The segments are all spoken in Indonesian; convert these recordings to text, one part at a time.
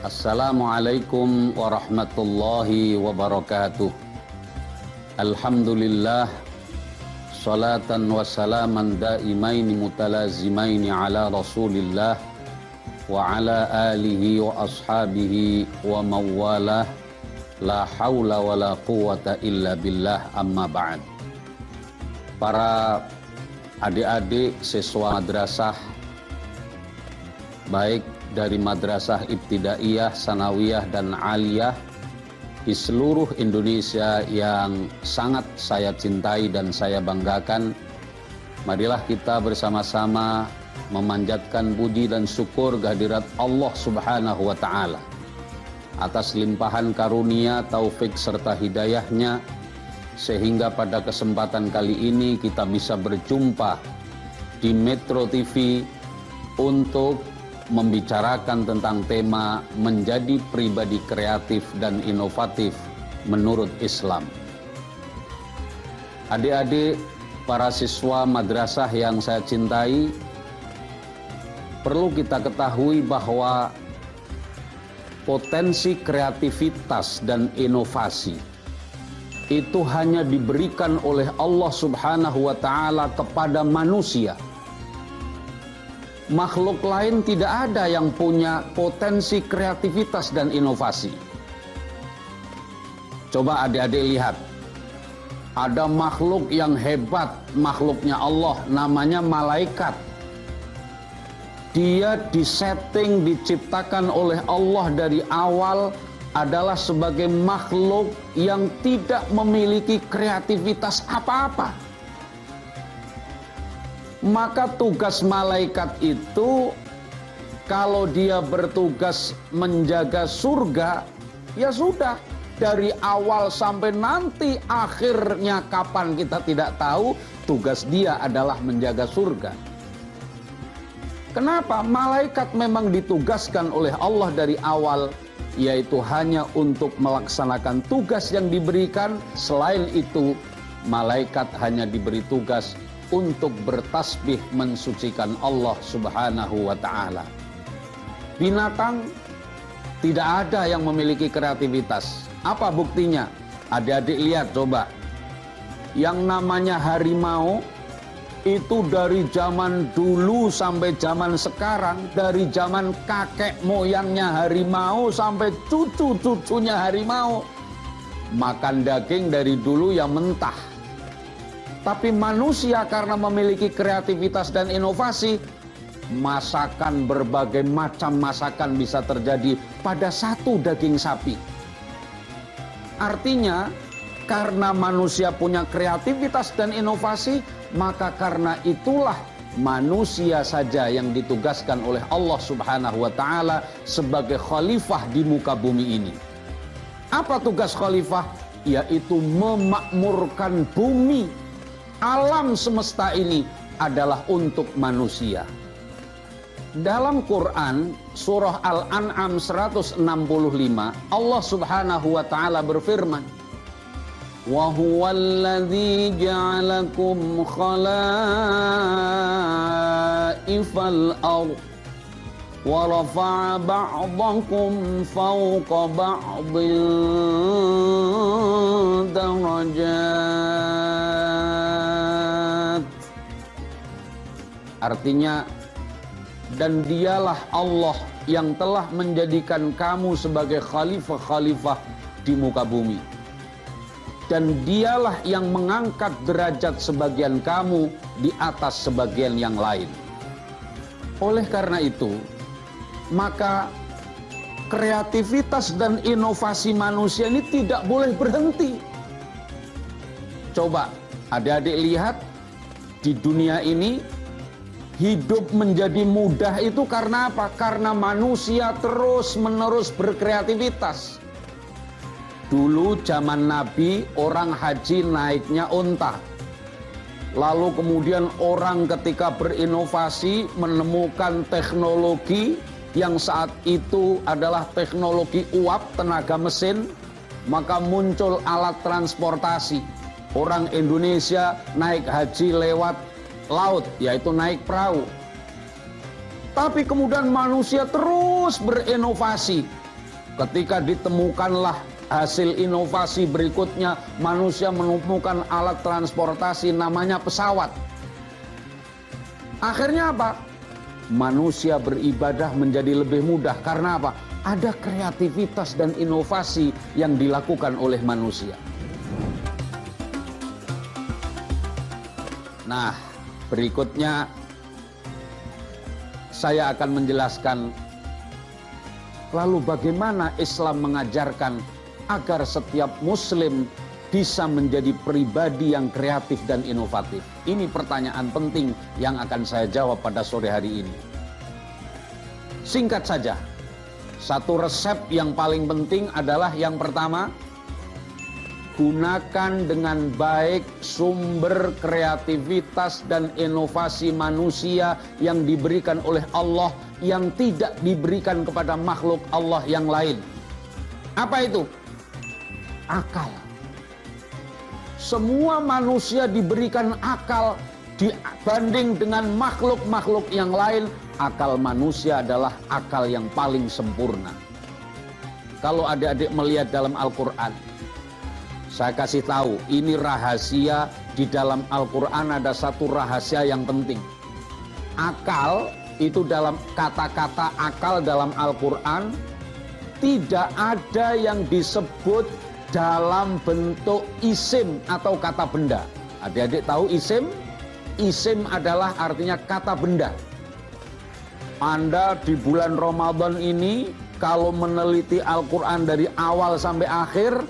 Assalamualaikum warahmatullahi wabarakatuh. Alhamdulillah, salatan wa salaman daimaini mutalazimaini ala rasulillah wa ala alihi wa ashabihi wa mawalah, la hawla wa la quwata illa billah, amma ba'd. Para adik-adik siswa madrasah, baik dari madrasah ibtidaiyah, sanawiyah, dan aliyah di seluruh Indonesia yang sangat saya cintai dan saya banggakan, marilah kita bersama-sama memanjatkan puji dan syukur kehadirat Allah Subhanahu wa Ta'ala atas limpahan karunia, taufik serta hidayahnya, sehingga pada kesempatan kali ini kita bisa berjumpa di Metro TV untuk membicarakan tentang tema menjadi pribadi kreatif dan inovatif menurut Islam. Adik-adik, para siswa madrasah yang saya cintai, perlu kita ketahui bahwa potensi kreativitas dan inovasi itu hanya diberikan oleh Allah Subhanahu wa Ta'ala kepada manusia. Makhluk lain tidak ada yang punya potensi kreativitas dan inovasi. Coba adik-adik lihat, ada makhluk yang hebat, makhluknya Allah, namanya malaikat. Dia disetting, diciptakan oleh Allah dari awal adalah sebagai makhluk yang tidak memiliki kreativitas apa-apa. Maka tugas malaikat itu, kalau dia bertugas menjaga surga, ya sudah, dari awal sampai nanti akhirnya kapan kita tidak tahu, tugas dia adalah menjaga surga. Kenapa? Malaikat memang ditugaskan oleh Allah dari awal, yaitu hanya untuk melaksanakan tugas yang diberikan. Selain itu, malaikat hanya diberi tugas untuk bertasbih mensucikan Allah Subhanahu wa Ta'ala. Binatang tidak ada yang memiliki kreativitas. Apa buktinya? Adik-adik lihat coba. Yang namanya harimau itu dari zaman dulu sampai zaman sekarang, dari zaman kakek moyangnya harimau sampai cucu-cucunya harimau, makan daging dari dulu yang mentah. Tapi manusia karena memiliki kreativitas dan inovasi, masakan, berbagai macam masakan bisa terjadi pada satu daging sapi. Artinya, karena manusia punya kreativitas dan inovasi, maka karena itulah manusia saja yang ditugaskan oleh Allah Subhanahu wa Ta'ala sebagai khalifah di muka bumi ini. Apa tugas khalifah? Yaitu memakmurkan bumi. Alam semesta ini adalah untuk manusia. Dalam Quran surah Al-An'am 165, Allah Subhanahu wa Ta'ala berfirman, "Wa huwallazi ja'alakum khalaifal ardh wa rafa'a ba'dakum fawqa ba'din darajat." Artinya, dan dialah Allah yang telah menjadikan kamu sebagai khalifah-khalifah di muka bumi. Dan dialah yang mengangkat derajat sebagian kamu di atas sebagian yang lain. Oleh karena itu, maka kreativitas dan inovasi manusia ini tidak boleh berhenti. Coba adik-adik lihat, di dunia ini hidup menjadi mudah itu karena apa? Karena manusia terus-menerus berkreativitas. Dulu zaman Nabi, orang haji naiknya unta. Lalu kemudian orang ketika berinovasi menemukan teknologi yang saat itu adalah teknologi uap, tenaga mesin, maka muncul alat transportasi. Orang Indonesia naik haji lewat laut, yaitu naik perahu. Tapi kemudian manusia terus berinovasi. Ketika ditemukanlah hasil inovasi berikutnya, manusia menemukan alat transportasi namanya pesawat. Akhirnya apa? Manusia beribadah menjadi lebih mudah. Karena apa? Ada kreativitas dan inovasi yang dilakukan oleh manusia. Nah, berikutnya saya akan menjelaskan lalu bagaimana Islam mengajarkan agar setiap muslim bisa menjadi pribadi yang kreatif dan inovatif. Ini pertanyaan penting yang akan saya jawab pada sore hari ini. Singkat saja, satu resep yang paling penting adalah yang pertama, gunakan dengan baik sumber kreativitas dan inovasi manusia yang diberikan oleh Allah yang tidak diberikan kepada makhluk Allah yang lain. Apa itu? Akal. Semua manusia diberikan akal dibanding dengan makhluk-makhluk yang lain. Akal manusia adalah akal yang paling sempurna. Kalau adik-adik melihat dalam Al-Quran, saya kasih tahu, ini rahasia di dalam Al-Quran. Ada satu rahasia yang penting. Akal itu dalam kata-kata akal dalam Al-Quran tidak ada yang disebut dalam bentuk isim atau kata benda. Adik-adik tahu isim? Isim adalah artinya kata benda. Anda di bulan Ramadan ini kalau meneliti Al-Quran dari awal sampai akhir,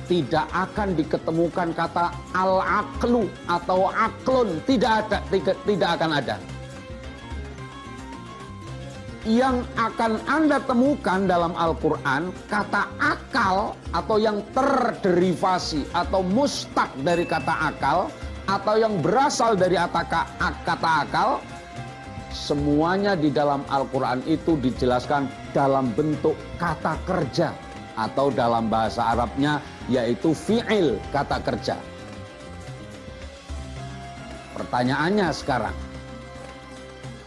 tidak akan diketemukan kata al-aqlu atau aklun. Tidak akan ada. Yang akan Anda temukan dalam Al-Quran, kata akal atau yang terderivasi atau mustaq dari kata akal atau yang berasal dari kata akal, semuanya di dalam Al-Quran itu dijelaskan dalam bentuk kata kerja atau dalam bahasa Arabnya yaitu fi'il, kata kerja. Pertanyaannya sekarang,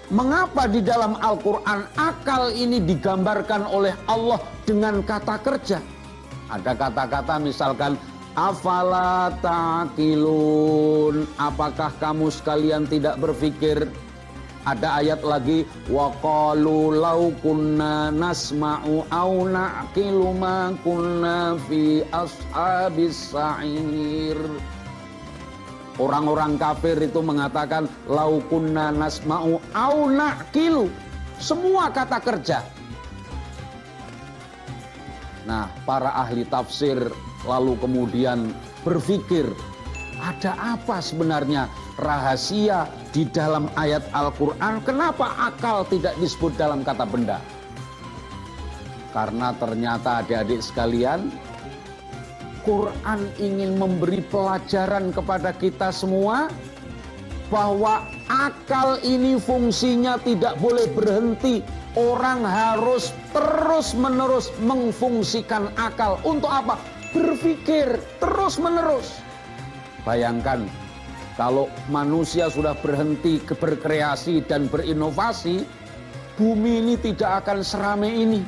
mengapa di dalam Al-Quran akal ini digambarkan oleh Allah dengan kata kerja? Ada kata-kata misalkan afala ta'qilun, apakah kamu sekalian tidak berpikir? Ada ayat lagi, wa qalu law kunna nasma'u aw na'qilu ma kunna fi ashabis sa'ir. Orang-orang kafir itu mengatakan law kunna nasma'u aw na'qilu. Semua kata kerja. Nah, para ahli tafsir lalu kemudian berpikir, ada apa sebenarnya rahasia di dalam ayat Al-Quran? Kenapa akal tidak disebut dalam kata benda? Karena ternyata adik-adik sekalian, Quran ingin memberi pelajaran kepada kita semua bahwa akal ini fungsinya tidak boleh berhenti. Orang harus terus-menerus mengfungsikan akal. Untuk apa? Berpikir terus-menerus. Bayangkan, kalau manusia sudah berhenti berkreasi dan berinovasi, bumi ini tidak akan seramai ini.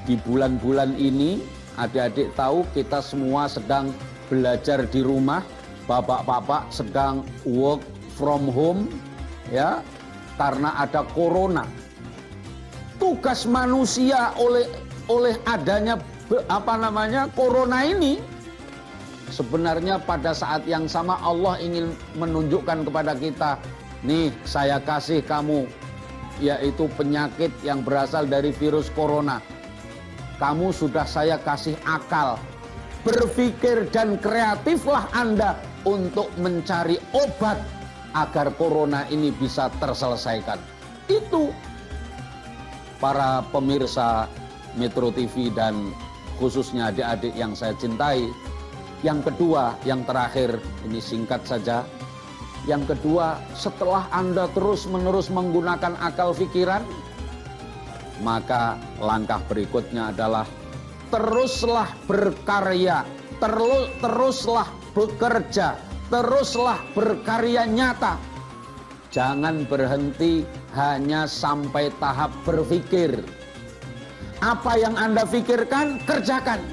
Di bulan-bulan ini, adik-adik tahu kita semua sedang belajar di rumah, bapak-bapak sedang work from home, ya, karena ada corona. Tugas manusia oleh adanya corona ini, sebenarnya pada saat yang sama Allah ingin menunjukkan kepada kita, nih saya kasih kamu, yaitu penyakit yang berasal dari virus corona. Kamu sudah saya kasih akal. Berpikir dan kreatiflah Anda untuk mencari obat agar corona ini bisa terselesaikan. Itu para pemirsa Metro TV dan khususnya adik-adik yang saya cintai. Yang kedua, yang terakhir, ini singkat saja. Yang kedua, setelah Anda terus-menerus menggunakan akal pikiran, maka langkah berikutnya adalah teruslah berkarya, teruslah bekerja, teruslah berkarya nyata. Jangan berhenti hanya sampai tahap berpikir. Apa yang Anda pikirkan, kerjakan.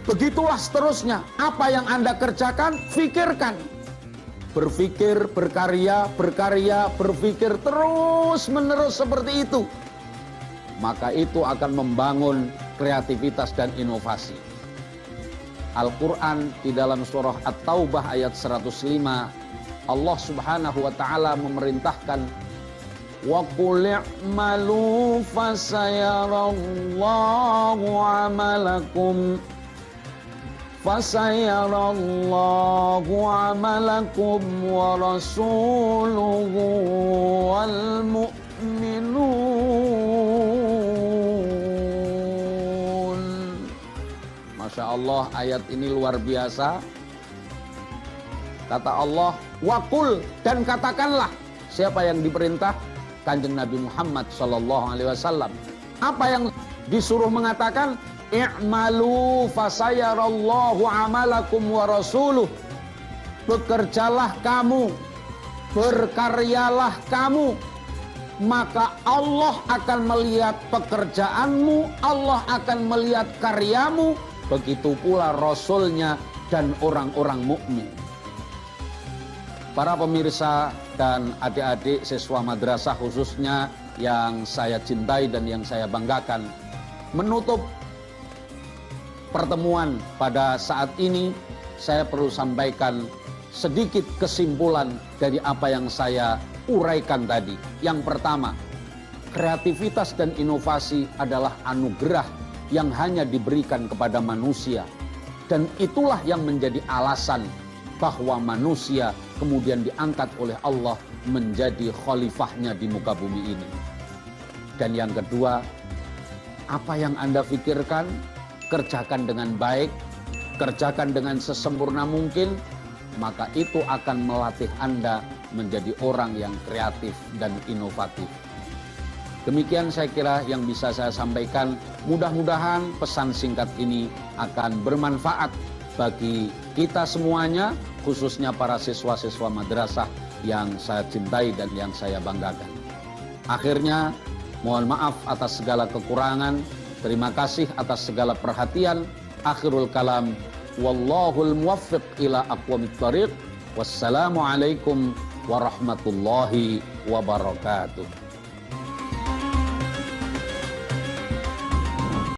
Begitulah seterusnya. Apa yang Anda kerjakan, pikirkan. Berpikir, berkarya, berpikir terus menerus seperti itu. Maka itu akan membangun kreativitas dan inovasi. Al-Quran di dalam surah At-Taubah ayat 105, Allah subhanahu wa ta'ala memerintahkan, wa qul i'malu fasayarallahu amalakum wa rasuluhu wal mu'minun. Masya Allah, ayat ini luar biasa. Kata Allah, waqul, dan katakanlah. Siapa yang diperintah? Kanjeng Nabi Muhammad SAW. Apa yang disuruh mengatakan? I'malu fasayarallahu amalakum wa rasuluh. Bekerjalah kamu, berkaryalah kamu, maka Allah akan melihat pekerjaanmu, Allah akan melihat karyamu, begitu pula Rasulnya dan orang-orang mukmin. Para pemirsa dan adik-adik siswa madrasah khususnya yang saya cintai dan yang saya banggakan, menutup pertemuan pada saat ini, saya perlu sampaikan sedikit kesimpulan dari apa yang saya uraikan tadi. Yang pertama, kreativitas dan inovasi adalah anugerah yang hanya diberikan kepada manusia. Dan itulah yang menjadi alasan bahwa manusia kemudian diangkat oleh Allah menjadi khalifahnya di muka bumi ini. Dan yang kedua, apa yang Anda pikirkan, kerjakan dengan baik, kerjakan dengan sesempurna mungkin, maka itu akan melatih Anda menjadi orang yang kreatif dan inovatif. Demikian saya kira yang bisa saya sampaikan. Mudah-mudahan pesan singkat ini akan bermanfaat bagi kita semuanya, khususnya para siswa-siswa madrasah yang saya cintai dan yang saya banggakan. Akhirnya, mohon maaf atas segala kekurangan. Terima kasih atas segala perhatian. Akhirul kalam, wallahul muwaffiq ila aqwamit thariq. Wassalamualaikum warahmatullahi wabarakatuh.